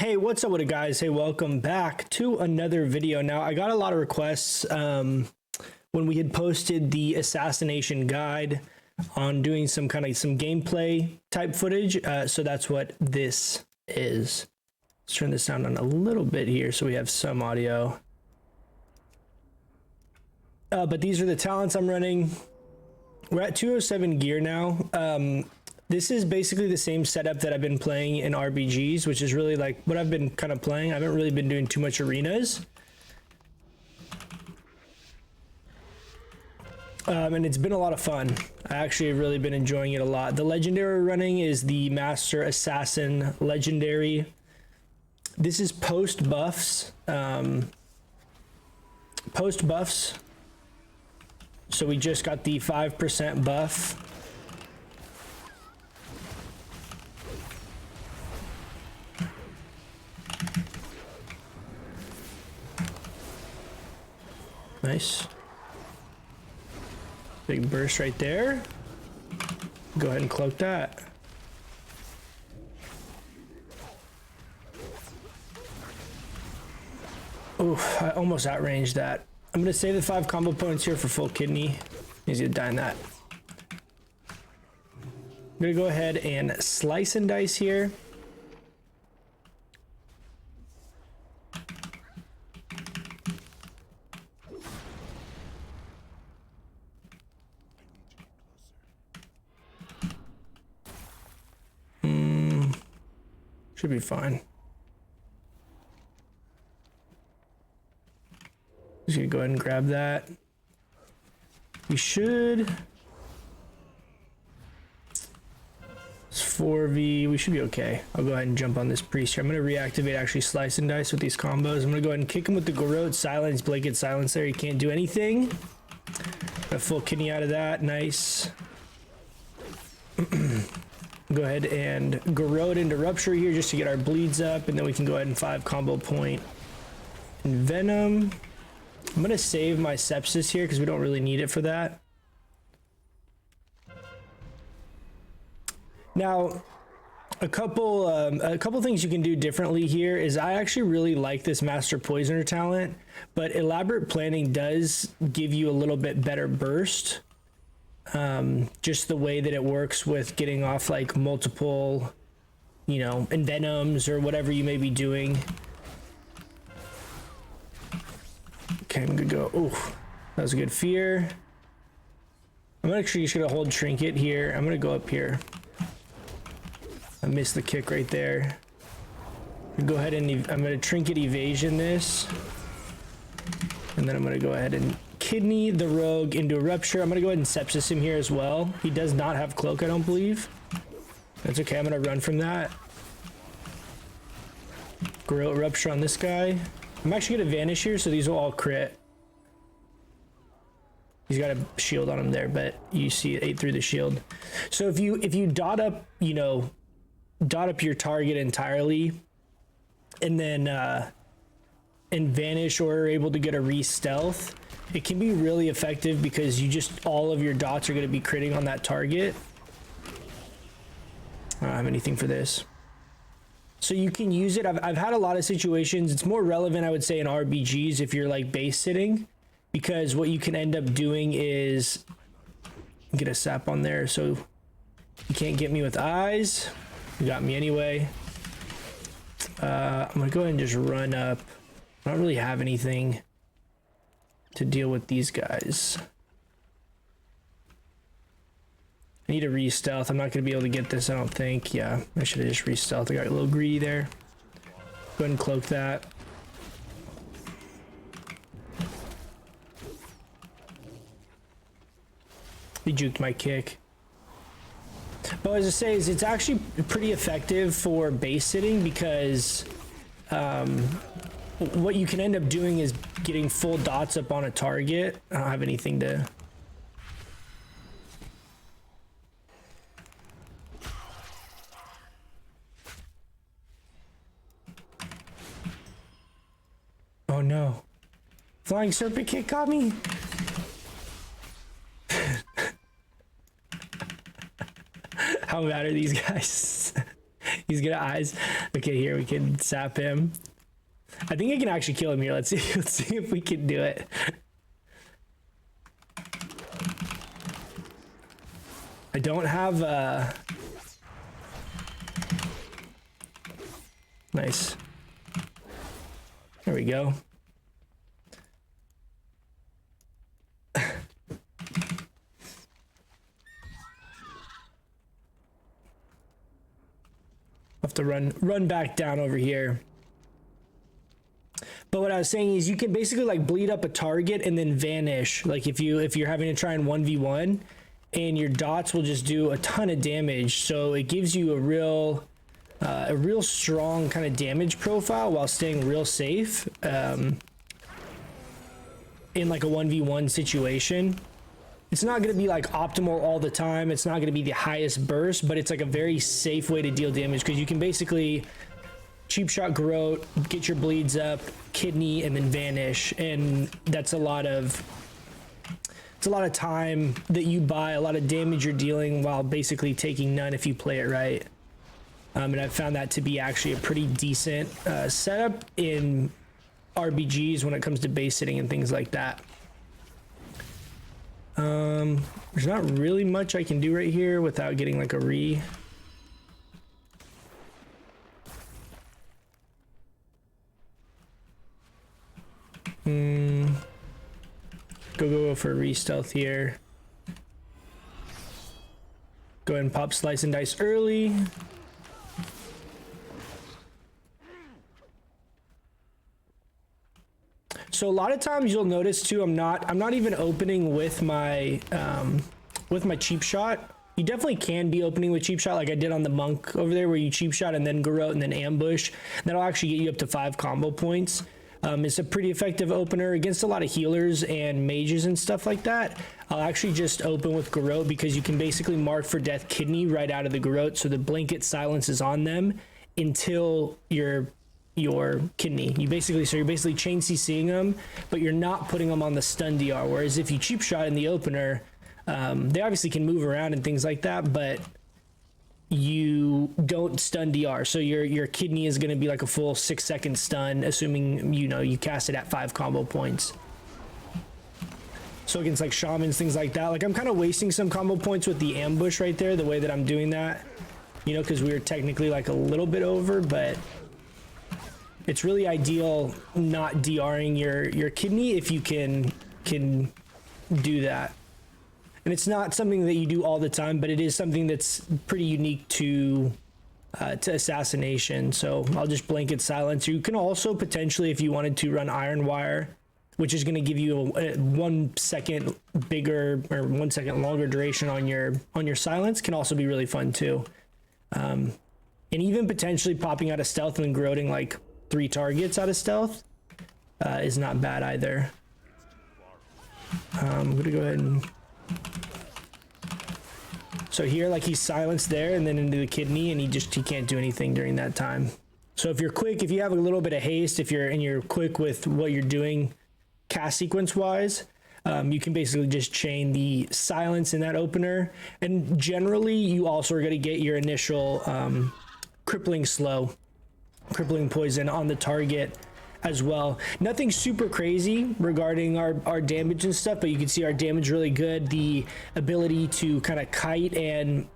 Hey, what's up with it, guys? Hey, welcome back to another video. Now, I got a lot of requests when we had posted the Assassination guide on doing some gameplay type footage. So that's what this is. Let's turn this down on a little bit here so we have some audio. But these are the talents I'm running. We're at 207 gear now. This is basically the same setup that I've been playing in RBGs, which is really like what I've been kind of playing. I haven't really been doing too much arenas. And it's been a lot of fun. I actually have really been enjoying it a lot. The legendary running is the Master Assassin legendary. This is post buffs. Post buffs. So we just got the 5% buff. Nice. Big burst right there. Go ahead and cloak that. Oh, I almost outranged that. I'm gonna save the 5 combo points here for full kidney. He's gonna die in that. I'm gonna go ahead and slice and dice here. Should be fine. Just gonna go ahead and grab that. We should. It's 4v. We should be okay. I'll go ahead and jump on this priest here. I'm gonna reactivate actually slice and dice with these combos. I'm gonna go ahead and kick him with the Garrote silence, blanket silence there. He can't do anything. Got full kidney out of that. Nice. Go ahead and Garrote into Rupture here just to get our bleeds up, and then we can go ahead and 5 combo point Venom. I'm gonna save my Sepsis here because we don't really need it for that. Now, a couple things you can do differently here is I actually really like this Master Poisoner talent, but Elaborate Planning does give you a little bit better burst. Just the way that it works with getting off like multiple, envenoms or whatever you may be doing. Okay, I'm gonna go. Oh, that was a good fear. I'm actually just gonna hold Trinket here. I'm gonna go up here. I missed the kick right there. Go ahead and I'm gonna Trinket evasion this, and then I'm gonna go ahead and kidney the rogue into a Rupture. I'm gonna go ahead and Sepsis him here as well. He does not have cloak, I don't believe. That's okay, I'm gonna run from that. Garrote Rupture on this guy. I'm actually gonna vanish here, so these will all crit. He's got a shield on him there, but you see it ate through the shield. So if you dot up, dot up your target entirely, and then and vanish or are able to get a re-stealth, it can be really effective because all of your dots are going to be critting on that target. I don't have anything for this. So you can use it. I've had a lot of situations. It's more relevant, I would say, in RBGs if you're like base sitting, because what you can end up doing is get a sap on there. So you can't get me with eyes. You got me anyway. I'm going to go ahead and just run up. I don't really have anything to deal with these guys. I need a re-stealth. I'm not going to be able to get this, I don't think. Yeah, I should have just re-stealth. I got a little greedy there. Go ahead and cloak that. He juked my kick. But as I say, it's actually pretty effective for base sitting because what you can end up doing is getting full dots up on a target. I don't have anything to... Oh no. Flying Serpent Kick got me? How bad are these guys? He's gonna eyes. Okay, here we can sap him. I think I can actually kill him here. Let's see. Let's see if we can do it. I don't have nice. There we go. Have to run back down over here. But what I was saying is you can basically like bleed up a target and then vanish. Like if you're having to try and 1v1, and your dots will just do a ton of damage. So it gives you a real strong kind of damage profile while staying real safe in like a 1v1 situation. It's not going to be like optimal all the time. It's not going to be the highest burst, but it's like a very safe way to deal damage because you can basically cheap shot Garrote, get your bleeds up, kidney, and then vanish. And that's a lot of time that you buy, a lot of damage you're dealing while basically taking none if you play it right. And I've found that to be actually a pretty decent setup in RBGs when it comes to base sitting and things like that. There's not really much I can do right here without getting like a re. Go for a re-stealth here. Go ahead and pop slice and dice early. So a lot of times you'll notice too, I'm not even opening with my cheap shot. You definitely can be opening with cheap shot like I did on the monk over there where you cheap shot and then Garrote and then ambush. That'll actually get you up to 5 combo points. It's a pretty effective opener against a lot of healers and mages and stuff like that. I'll actually just open with Garrote because you can basically mark for death kidney right out of the Garrote, so the blanket silence is on them until your kidney. You're basically chain CCing them, but you're not putting them on the stun DR. Whereas if you cheap shot in the opener, they obviously can move around and things like that, but you don't stun DR. So your kidney is going to be like a full 6-second stun, assuming you cast it at 5 combo points. So against like shamans, things like that, like I'm kind of wasting some combo points with the ambush right there, the way that I'm doing that, because we were technically like a little bit over, but it's really ideal not DRing your kidney if you can do that. And it's not something that you do all the time, but it is something that's pretty unique to Assassination. So I'll just blanket silence. You can also potentially, if you wanted to, run Iron Wire, which is going to give you a 1 second bigger or 1 second longer duration on your silence. Can also be really fun too. And even potentially popping out of stealth and growing like 3 targets out of stealth is not bad either. I'm gonna go ahead and so here, like, he's silenced there and then into the kidney, and he can't do anything during that time. So if you're quick, if you have a little bit of haste, if you're quick with what you're doing cast sequence wise, you can basically just chain the silence in that opener, and generally you also are going to get your initial crippling poison on the target as well. Nothing super crazy regarding our damage and stuff, but you can see our damage really good. The ability to kind of kite and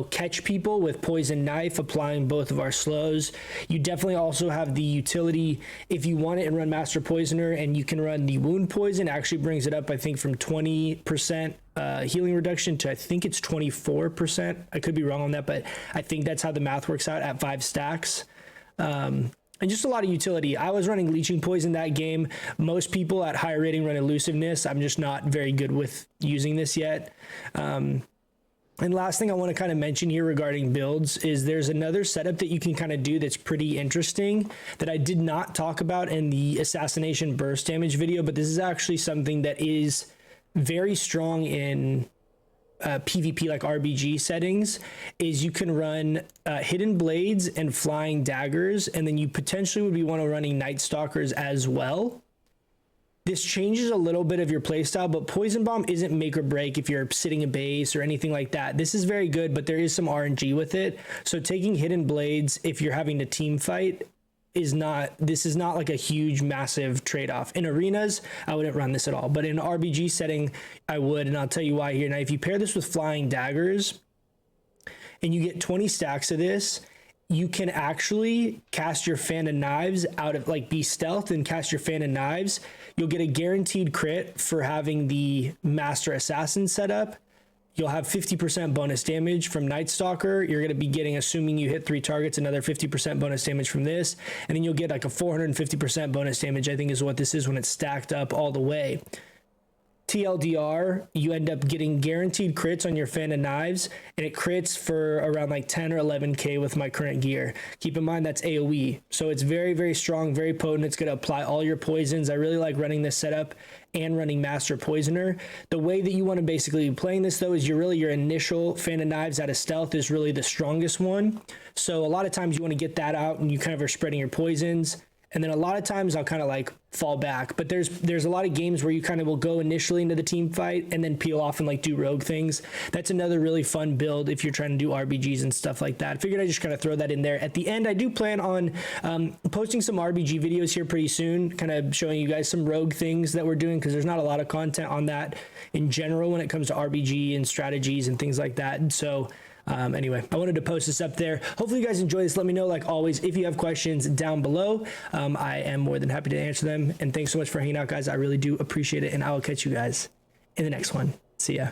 catch people with poison knife, applying both of our slows. You definitely also have the utility if you want it and run master poisoner, and you can run the wound poison. Actually brings it up, I think, from 20% healing reduction to I think it's 24%. I could be wrong on that, but I think that's how the math works out at 5 stacks. And just a lot of utility. I was running Leeching Poison that game. Most people at higher rating run Elusiveness. I'm just not very good with using this yet. And last thing I want to kind of mention here regarding builds is there's another setup that you can kind of do that's pretty interesting that I did not talk about in the Assassination burst damage video, but this is actually something that is very strong in PvP like RBG settings. Is you can run hidden blades and flying daggers, and then you potentially would be running Night Stalkers as well. this changes a little bit of your playstyle, but Poison Bomb isn't make or break if you're sitting in base or anything like that. This is very good, but there is some RNG with it. So taking Hidden Blades if you're having to team fight is not, this is not like a huge, massive trade-off. In arenas, I wouldn't run this at all, but in an RBG setting, I would, and I'll tell you why here. Now, if you pair this with Flying Daggers and you get 20 stacks of this, you can actually cast your Fan of Knives out of, like, be stealth and cast your Fan of Knives. You'll get a guaranteed crit for having the Master Assassin set up. You'll have 50% bonus damage from Night Stalker. You're going to be getting, assuming you hit 3 targets, another 50% bonus damage from this. And then you'll get like a 450% bonus damage, I think is what this is when it's stacked up all the way. TLDR, you end up getting guaranteed crits on your Fan of Knives, and it crits for around like 10 or 11k with my current gear. Keep in mind that's AoE, so it's very, very strong, very potent. It's going to apply all your poisons. I really like running this setup and running Master Poisoner. The way that you want to basically be playing this though is your initial Fan of Knives out of stealth is really the strongest one. So a lot of times you want to get that out and you kind of are spreading your poisons. And then a lot of times I'll kind of like fall back, but there's a lot of games where you kind of will go initially into the team fight and then peel off and like do rogue things. That's another really fun build if you're trying to do RBGs and stuff like that. I figured I'd just kind of throw that in there. At the end, I do plan on posting some RBG videos here pretty soon, kind of showing you guys some rogue things that we're doing, because there's not a lot of content on that in general when it comes to RBG and strategies and things like that. And so anyway, I wanted to post this up there. Hopefully you guys enjoy this. Let me know, like always, if you have questions down below. I am more than happy to answer them. And thanks so much for hanging out, guys. I really do appreciate it. And I will catch you guys in the next one. See ya.